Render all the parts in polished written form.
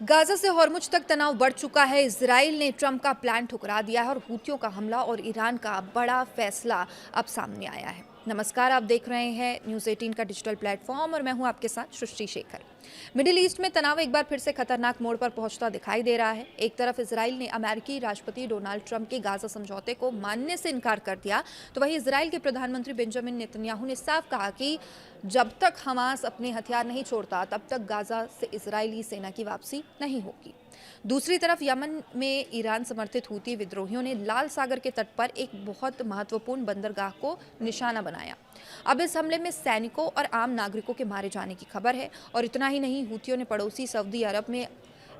Gaza से Hormuz तक तनाव बढ़ चुका है। इजराइल ने ट्रंप का प्लान ठुकरा दिया है और हूथियों का हमला और ईरान का बड़ा फैसला अब सामने आया है। नमस्कार, आप देख रहे हैं न्यूज़ 18 का डिजिटल प्लेटफॉर्म और मैं हूं आपके साथ सृष्टि शेखर। मिडिल ईस्ट में तनाव एक बार फिर से खतरनाक मोड़ पर पहुंचता दिखाई दे रहा है। एक तरफ इजराइल ने अमेरिकी राष्ट्रपति डोनाल्ड ट्रंप के गाजा समझौते को मानने से इनकार कर दिया, तो वहीं इजराइल के प्रधानमंत्री बेंजामिन नेतन्याहू ने साफ कहा कि जब तक हमास अपने हथियार नहीं छोड़ता तब तक गाजा से इजरायली सेना की वापसी नहीं होगी। दूसरी तरफ यमन में ईरान समर्थित हूती विद्रोहियों ने लाल सागर के तट पर एक बहुत महत्वपूर्ण बंदरगाह को निशाना बनाया। अब इस हमले में सैनिकों और आम नागरिकों के मारे जाने की खबर है और इतना ही नहीं, हूतियों ने पड़ोसी सऊदी अरब में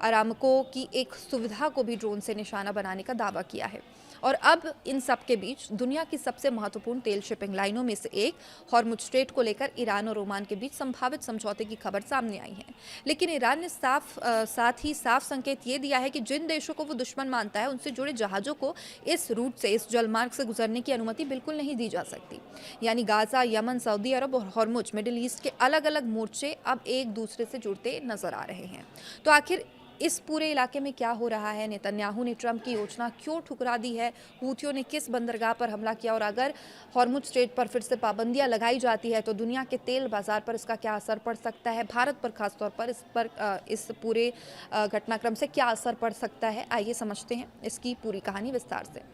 अरामको की एक सुविधा को भी ड्रोन से निशाना बनाने का दावा किया है। और अब इन सब के बीच दुनिया की सबसे महत्वपूर्ण तेल शिपिंग लाइनों में से एक हॉर्मुज स्ट्रेट को लेकर ईरान और ओमान के बीच संभावित समझौते की खबर सामने आई है। लेकिन ईरान ने साथ ही साफ संकेत ये दिया है कि जिन देशों को वो दुश्मन मानता है उनसे जुड़े जहाज़ों को इस रूट से, इस जलमार्ग से गुजरने की अनुमति बिल्कुल नहीं दी जा सकती। यानी गाजा, यमन, सऊदी अरब और हॉर्मुज मिडिल ईस्ट के अलग अलग मोर्चे अब एक दूसरे से जुड़ते नजर आ रहे हैं। तो आखिर इस पूरे इलाके में क्या हो रहा है? नेतन्याहू ने ट्रंप की योजना क्यों ठुकरा दी है? हूथियों ने किस बंदरगाह पर हमला किया? और अगर हॉर्मुज स्ट्रेट पर फिर से पाबंदियां लगाई जाती है तो दुनिया के तेल बाजार पर इसका क्या असर पड़ सकता है? भारत पर खासतौर पर इस पूरे घटनाक्रम से क्या असर पड़ सकता है? आइए समझते हैं इसकी पूरी कहानी विस्तार से।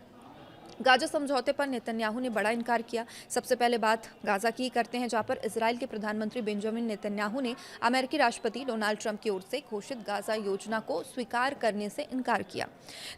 गाजा समझौते पर नेतन्याहू ने बड़ा इनकार किया। सबसे पहले बात गाजा की करते हैं, जहां पर इजराइल के प्रधानमंत्री बेंजामिन नेतन्याहू ने अमेरिकी राष्ट्रपति डोनाल्ड ट्रंप की ओर से घोषित गाजा योजना को स्वीकार करने से इनकार किया।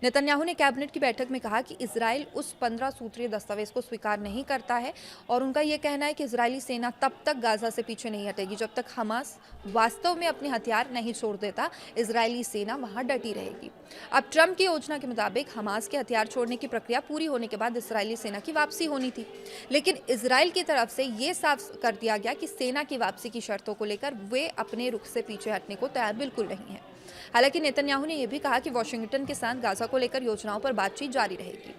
नेतन्याहू ने कैबिनेट की बैठक में कहा कि इजराइल उस 15 सूत्रीय दस्तावेज को स्वीकार नहीं करता है और उनका यह कहना है कि इजरायली सेना तब तक गाजा से पीछे नहीं हटेगी जब तक हमास वास्तव में अपने हथियार नहीं छोड़ देता। इजरायली सेना वहां डटी रहेगी। अब ट्रंप की योजना के मुताबिक हमास के हथियार छोड़ने की प्रक्रिया पूरी होने के बाद इजरायली सेना की वापसी होनी थी। लेकिन इजराइल की तरफ से यह साफ कर दिया गया कि सेना की वापसी की शर्तों को लेकर वे अपने रुख से पीछे हटने को तैयार बिल्कुल नहीं है। हालांकि नेतन्याहू ने यह भी कहा कि वॉशिंगटन के साथ गाजा को लेकर योजनाओं पर बातचीत जारी रहेगी।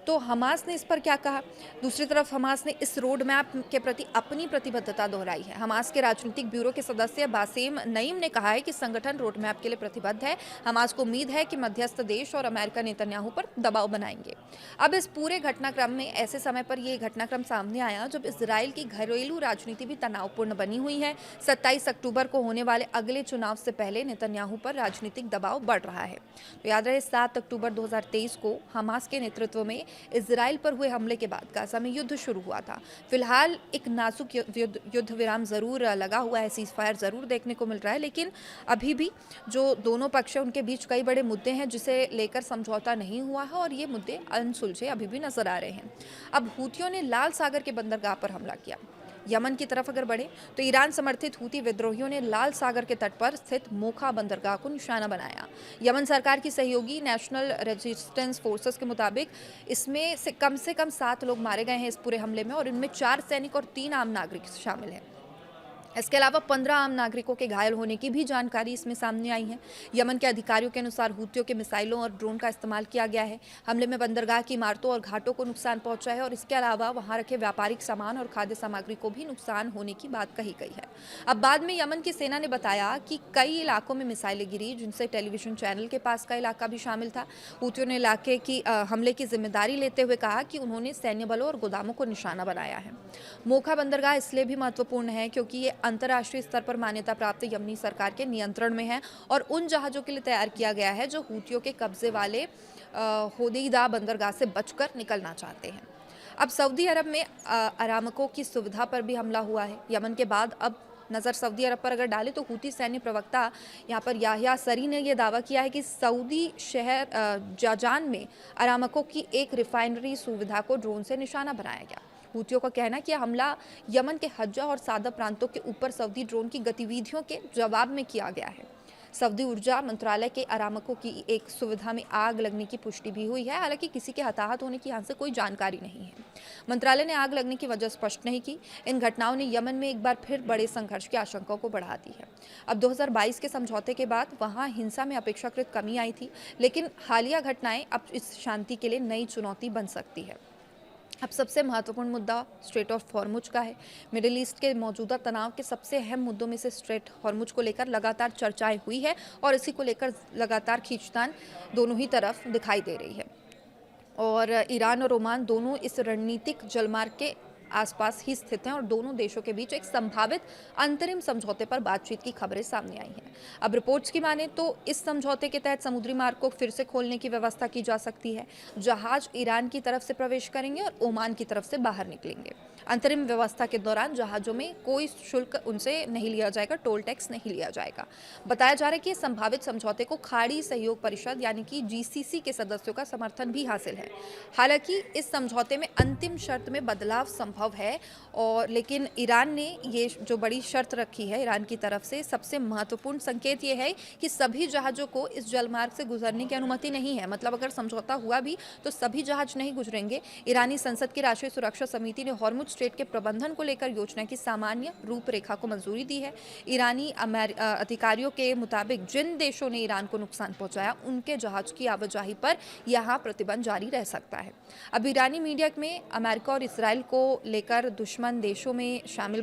तो हमास ने इस पर क्या कहा? दूसरी तरफ हमास ने इस रोड मैप के प्रति अपनी प्रतिबद्धता दोहराई है। हमास के राजनीतिक ब्यूरो के सदस्य बासेम नईम ने कहा है कि संगठन रोड मैप के लिए प्रतिबद्ध है। हमास को उम्मीद है कि मध्यस्थ देश और अमेरिका नेतन्याहू पर दबाव बनाएंगे। अब इस पूरे घटनाक्रम में ऐसे समय पर यह घटनाक्रम सामने आया जब इजराइल की घरेलू राजनीति भी तनावपूर्ण बनी हुई है। 27 अक्टूबर को होने वाले अगले चुनाव से पहले नेतन्याहू पर राजनीतिक दबाव बढ़ रहा है। तो याद रहे, 7 अक्टूबर 2023 को हमास के नेतृत्व में इजराइल पर हुए हमले के बाद गाजा में युद्ध शुरू हुआ था। फिलहाल एक नाजुक युद्ध विराम जरूर लगा हुआ है, सीज फायर जरूर देखने को मिल रहा है, लेकिन अभी भी जो दोनों पक्ष हैं उनके बीच कई बड़े मुद्दे हैं जिसे लेकर समझौता नहीं हुआ है और ये मुद्दे अनसुलझे अभी भी नजर आ रहे हैं। अब हूथियों ने लाल सागर के बंदरगाह पर हमला किया। यमन की तरफ अगर बढ़े तो ईरान समर्थित हूती विद्रोहियों ने लाल सागर के तट पर स्थित मोखा बंदरगाह को निशाना बनाया। यमन सरकार की सहयोगी नेशनल रेजिस्टेंस फोर्सेस के मुताबिक इसमें से कम 7 लोग मारे गए हैं इस पूरे हमले में और इनमें 4 सैनिक और 3 आम नागरिक शामिल हैं। इसके अलावा 15 आम नागरिकों के घायल होने की भी जानकारी इसमें सामने आई है। यमन के अधिकारियों के अनुसार हूतियों के मिसाइलों और ड्रोन का इस्तेमाल किया गया है। हमले में बंदरगाह की इमारतों और घाटों को नुकसान पहुंचा है और इसके अलावा वहां रखे व्यापारिक सामान और खाद्य सामग्री को भी नुकसान होने की बात कही गई है। अब बाद में यमन की सेना ने बताया कि कई इलाकों में मिसाइलें गिरी, जिनसे टेलीविजन चैनल के पास का इलाका भी शामिल था। हूतियों ने इलाके की हमले की जिम्मेदारी लेते हुए कहा कि उन्होंने सैन्य बलों और गोदामों को निशाना बनाया है। मोखा बंदरगाह इसलिए भी महत्वपूर्ण है क्योंकि ये अंतर्राष्ट्रीय स्तर पर मान्यता प्राप्त यमनी सरकार के नियंत्रण में है और उन जहाज़ों के लिए तैयार किया गया है जो हूतियों के कब्जे वाले होदेइदा बंदरगाह से बचकर निकलना चाहते हैं। अब सऊदी अरब में अरामको की सुविधा पर भी हमला हुआ है। यमन के बाद अब नज़र सऊदी अरब पर अगर डालें तो हूती सैन्य प्रवक्ता यहाँ पर याहिया सरी ने यह दावा किया है कि सऊदी शहर जाजान में अरामको की एक रिफाइनरी सुविधा को ड्रोन से निशाना बनाया गया। हूतियों का कहना है कि यह हमला यमन के हज्जा और सादा प्रांतों के ऊपर सऊदी ड्रोन की गतिविधियों के जवाब में किया गया है। सऊदी ऊर्जा मंत्रालय के अरामको की एक सुविधा में आग लगने की पुष्टि भी हुई है। हालांकि किसी के हताहत होने की यहाँ से कोई जानकारी नहीं है। मंत्रालय ने आग लगने की वजह स्पष्ट नहीं की। इन घटनाओं ने यमन में एक बार फिर बड़े संघर्ष की आशंकाओं को बढ़ा दी है। अब 2022 के समझौते के बाद वहाँ हिंसा में अपेक्षाकृत कमी आई थी, लेकिन हालिया घटनाएं अब इस शांति के लिए नई चुनौती बन सकती है। अब सबसे महत्वपूर्ण मुद्दा स्ट्रेट ऑफ हॉर्मुज का है। मिडिल ईस्ट के मौजूदा तनाव के सबसे अहम मुद्दों में से स्ट्रेट हॉर्मुज को लेकर लगातार चर्चाएं हुई है और इसी को लेकर लगातार खींचतान दोनों ही तरफ दिखाई दे रही है। और ईरान और ओमान दोनों इस रणनीतिक जलमार्ग के आसपास ही स्थित हैं और दोनों देशों के बीच एक संभावित अंतरिम समझौते पर बातचीत की खबरें सामने आई हैं। अब रिपोर्ट्स की माने तो इस समझौते के तहत समुद्री मार्ग को फिर से खोलने की व्यवस्था की जा सकती है। जहाज ईरान की तरफ से प्रवेश करेंगे और ओमान की तरफ से बाहर निकलेंगे। अंतरिम व्यवस्था के दौरान जहाजों में कोई शुल्क उनसे नहीं लिया जाएगा, टोल टैक्स नहीं लिया जाएगा। बताया जा रहा है कि संभावित समझौते को खाड़ी सहयोग परिषद यानी कि जीसीसी के सदस्यों का समर्थन भी हासिल है। हालांकि इस समझौते में अंतिम शर्त में बदलाव संभव है और लेकिन ईरान ने ये जो बड़ी शर्त रखी है ईरान की तरफ से, सबसे महत्वपूर्ण संकेत ये है कि सभी जहाजों को इस जलमार्ग से गुजरने की अनुमति नहीं है। मतलब अगर समझौता हुआ भी तो सभी जहाज नहीं गुजरेंगे। ईरानी संसद की राष्ट्रीय सुरक्षा समिति ने हॉर्मुज स्ट्रेट के प्रबंधन को लेकर योजना की सामान्य रूपरेखा को मंजूरी दी है। ईरानी अधिकारियों के मुताबिक जिन देशों ने ईरान को नुकसान पहुंचाया उनके जहाज की आवाजाही पर यहां प्रतिबंध जारी रह सकता है। अब ईरानी मीडिया में अमेरिका और इसराइल को लेकर दुश्मन देशों में शामिल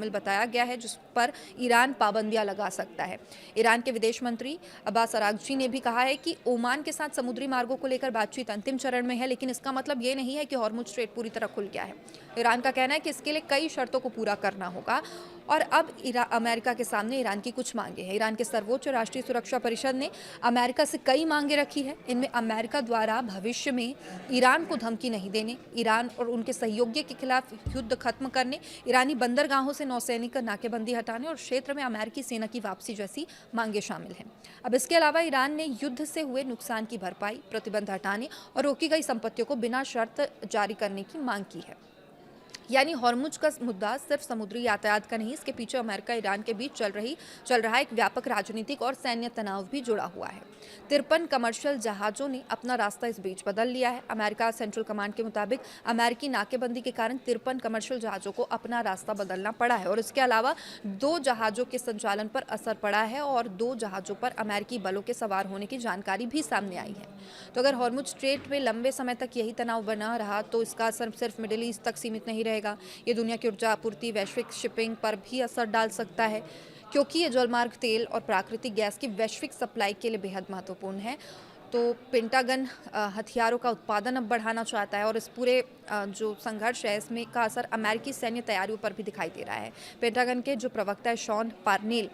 बताया गया है जिस पर ईरान पाबंदियां लगा सकता है। ईरान के विदेश मंत्री अब्बास अरागची ने भी कहा है कि ओमान के साथ समुद्री मार्गों को लेकर बातचीत अंतिम चरण में है, लेकिन इसका मतलब ये नहीं है कि हॉर्मुज स्ट्रेट पूरी तरह खुल गया है। ईरान का कहना है कि इसके लिए कई शर्तों को पूरा करना होगा और अब अमेरिका के सामने ईरान की कुछ मांगे हैं। ईरान के सर्वोच्च राष्ट्रीय सुरक्षा परिषद ने अमेरिका से कई मांगे रखी है। इनमें अमेरिका द्वारा भविष्य में ईरान को धमकी नहीं देने, ईरान और उनके सहयोगी के खिलाफ युद्ध खत्म करने, ईरानी बंदरगाहों से नौसैनिक नाकेबंदी हटाने और क्षेत्र में अमेरिकी सेना की वापसी जैसी मांगे शामिल हैं। अब इसके अलावा ईरान ने युद्ध से हुए नुकसान की भरपाई, प्रतिबंध हटाने और रोकी गई संपत्तियों को बिना शर्त जारी करने की मांग की है। यानी हॉर्मुज का मुद्दा सिर्फ समुद्री यातायात का नहीं, इसके पीछे अमेरिका ईरान के बीच चल रहा एक व्यापक राजनीतिक और सैन्य तनाव भी जुड़ा हुआ है। 53 कमर्शियल जहाजों ने अपना रास्ता इस बीच बदल लिया है। अमेरिका सेंट्रल कमांड के मुताबिक अमेरिकी नाकेबंदी के कारण 53 कमर्शियल जहाजों को अपना रास्ता बदलना पड़ा है और इसके अलावा 2 जहाजों के संचालन पर असर पड़ा है और 2 जहाजों पर अमेरिकी बलों के सवार होने की जानकारी भी सामने आई है। तो अगर हॉर्मुज स्ट्रेट में लंबे समय तक यही तनाव बना रहा तो इसका असर सिर्फ मिडिल ईस्ट तक सीमित नहीं रहेगा। ये दुनिया की ऊर्जा आपूर्ति, वैश्विक शिपिंग पर भी असर डाल सकता है क्योंकि ये जलमार्ग तेल और प्राकृतिक गैस की वैश्विक सप्लाई के लिए बेहद महत्वपूर्ण है। तो पेंटागन हथियारों का उत्पादन अब बढ़ाना चाहता है और इस पूरे जो संघर्ष है इसमें का असर अमेरिकी सैन्य तैयारियों पर भी दिखाई दे रहा है। पेंटागन के जो प्रवक्ता है शॉन पार्नेल,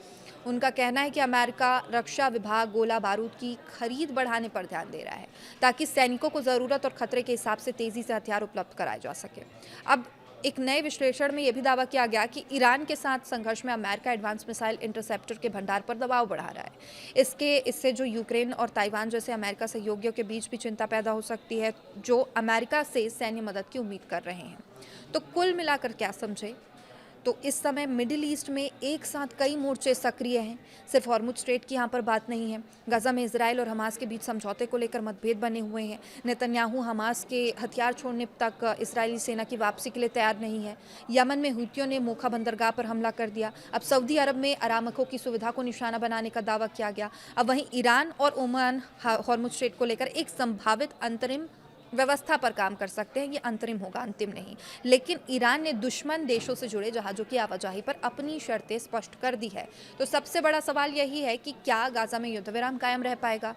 उनका कहना है कि अमेरिका रक्षा विभाग गोला बारूद की खरीद बढ़ाने पर ध्यान दे रहा है ताकि सैनिकों को ज़रूरत और खतरे के हिसाब से तेज़ी से हथियार उपलब्ध कराए जा सके। अब एक नए विश्लेषण में यह भी दावा किया गया कि ईरान के साथ संघर्ष में अमेरिका एडवांस मिसाइल इंटरसेप्टर के भंडार पर दबाव बढ़ा रहा है। इससे जो यूक्रेन और ताइवान जैसे अमेरिका सहयोगियों के बीच भी चिंता पैदा हो सकती है, जो अमेरिका से सैन्य मदद की उम्मीद कर रहे हैं। तो कुल मिलाकर क्या समझे तो इस समय मिडिल ईस्ट में एक साथ कई मोर्चे सक्रिय हैं। सिर्फ हॉर्मुज स्ट्रेट की यहाँ पर बात नहीं है। गाजा में इजराइल और हमास के बीच समझौते को लेकर मतभेद बने हुए हैं। नेतन्याहू हमास के हथियार छोड़ने तक इजरायली सेना की वापसी के लिए तैयार नहीं है। यमन में हुतियों ने मोखा बंदरगाह पर हमला कर दिया। अब सऊदी अरब में अरामको की सुविधा को निशाना बनाने का दावा किया गया। अब वहीं ईरान और ओमान हॉर्मुज स्ट्रेट को लेकर एक संभावित अंतरिम व्यवस्था पर काम कर सकते हैं। ये अंतरिम होगा, अंतिम नहीं। लेकिन ईरान ने दुश्मन देशों से जुड़े जहाज़ों की आवाजाही पर अपनी शर्तें स्पष्ट कर दी है। तो सबसे बड़ा सवाल यही है कि क्या गाजा में युद्ध विराम कायम रह पाएगा,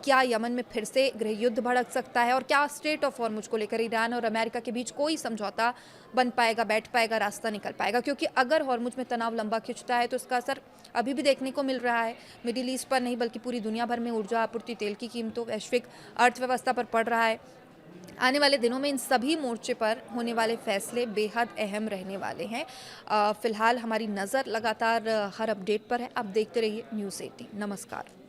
क्या यमन में फिर से गृह युद्ध भड़क सकता है और क्या स्ट्रेट ऑफ हॉर्मुज को लेकर ईरान और अमेरिका के बीच कोई समझौता बन पाएगा, बैठ पाएगा, रास्ता निकल पाएगा। क्योंकि अगर हॉर्मुज में तनाव लंबा खिंचता है तो इसका असर अभी भी देखने को मिल रहा है। मिडिल ईस्ट पर नहीं बल्कि पूरी दुनिया भर में ऊर्जा आपूर्ति, तेल की कीमतों, वैश्विक अर्थव्यवस्था पर पड़ रहा है। आने वाले दिनों में इन सभी मोर्चे पर होने वाले फैसले बेहद अहम रहने वाले हैं। फिलहाल हमारी नज़र लगातार हर अपडेट पर है। आप देखते रहिए न्यूज़ 18। नमस्कार।